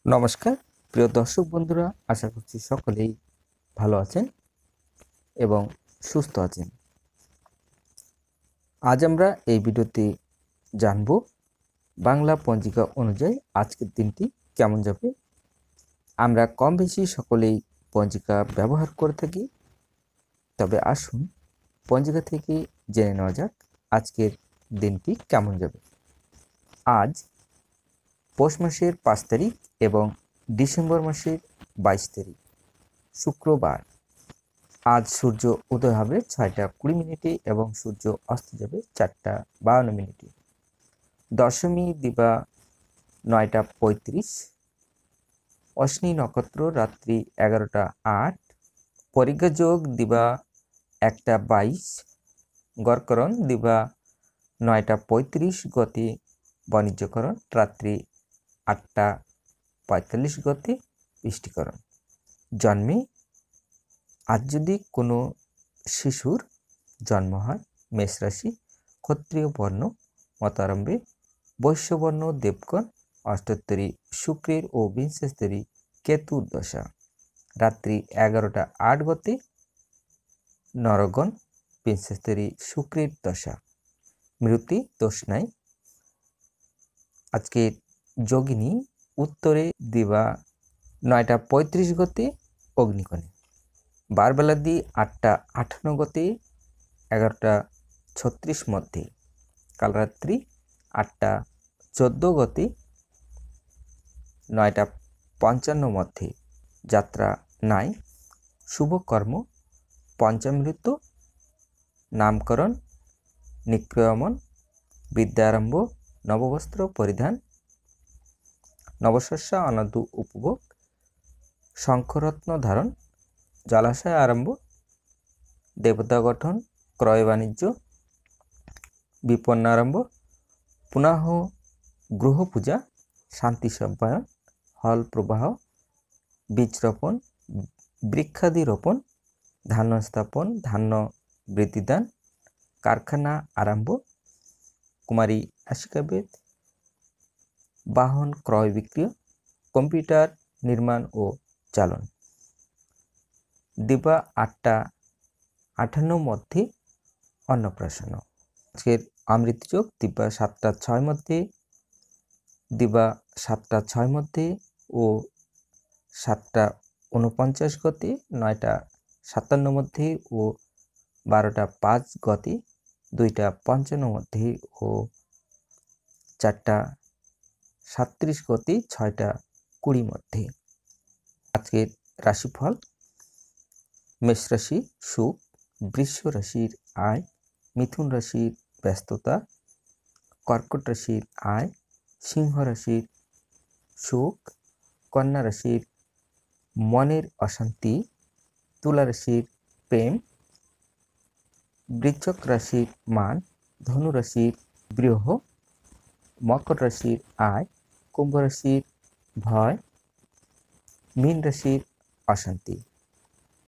নমস্কার প্রিয় দর্শক বন্ধুরা, আশা করছি সকলেই ভালো আছেন এবং সুস্থ আছেন। আজ আমরা এই ভিডিওতে জানব বাংলা পঞ্জিকা অনুযায়ী আজকের দিনটি কেমন যাবে। আমরা কম বেশি সকলেই পঞ্জিকা ব্যবহার করে থাকি, তবে আসুন পঞ্জিকা থেকে জেনে নেওয়া যাক আজকের দিনটি কেমন যাবে। আজ পৌষ মাসের 5 তারিখ এবং ডিসেম্বর মাসের 22 তারিখ শুক্রবার। আজ সূর্য উদয় হবে 6টা 20 মিনিটে এবং সূর্য অস্ত যাবে 4টা 52 মিনিটে। দশমী দিবা 9টা 35, অশ্বিনী নক্ষত্র রাত্রি 11টা 8, পরিজ্ঞা যোগ দিবা 1টা 22, গড়করণ দিবা 9টা 35 গতি, বাণিজ্যকরণ রাত্রি 8টা 45 গতি, বৃষ্টিকরণ। জন্মে আজ যদি কোনো শিশুর জন্ম হয় মেষ রাশি, ক্ষত্রিয় বর্ণ মতারম্ভে, বৈশ্যবর্ণ দেবগণ, অষ্টোত্তরী শুক্রের ও বিংশস্তরী কেতুর দশা রাত্রি 11টা 8 গতে, নরগণ বিংশস্তরী শুক্রের দশা, মৃত্যু দোষ নাই। আজকে যোগিনী উত্তরে দিবা 9টা 35 গতে, অগ্নিকোণে। বারবেলা দি 8টা 58 গতে, 11টা 36 মধ্যে, কালরাত্রি 8টা 14 গতে, 9টা 55 মধ্যে, যাত্রা নাই। শুভকর্ম পঞ্চামৃত, নামকরণ, নিক্রয়মন, বিদ্যারম্ভ, নববস্ত্র পরিধান, নবশস্য অনাদু উপভোগ, শঙ্খরত্ন ধারণ, জলাশয় আরম্ভ, দেবতা গঠন, ক্রয় বাণিজ্য, বিপন্নারম্ভ, পুনঃ গৃহ পূজা, শান্তি সম্পায়ন, হল প্রবাহ, বীজ রোপণ, বৃক্ষাদি রোপণ, ধান্য স্থাপন, ধান্য বৃদ্ধিদান, কারখানা আরম্ভ, কুমারী আশিকাবেদ, বাহন ক্রয় বিক্রয়, কম্পিউটার নির্মাণ ও চালন। দিবা 8টা 58 মধ্যে, অন্নপ্রাশন। আজকের অমৃত যোগ দিবা 7টা 6 মধ্যে, দিবা 7টা 6 মধ্যে ও 7টা 49 গতে, 9টা 57 মধ্যে ও 12টা 5 গতে, 2টা 55 মধ্যে ও 4টা 37 গতে, 6টা 20 মধ্যে। আজকের রাশিফল: মেষ রাশি সুখ, বৃষ রাশির আয়, মিথুন রাশির ব্যস্ততা, কর্কট রাশির আয়, সিংহ রাশির সুখ, কন্যা রাশির মনের অশান্তি, তুলা রাশির প্রেম, বৃশ্চিক রাশির মান, ধনু রাশির বৃহ, মকর রাশির আয়, কুম্ভ রাশির ভয়, মীন রাশির অশান্তি।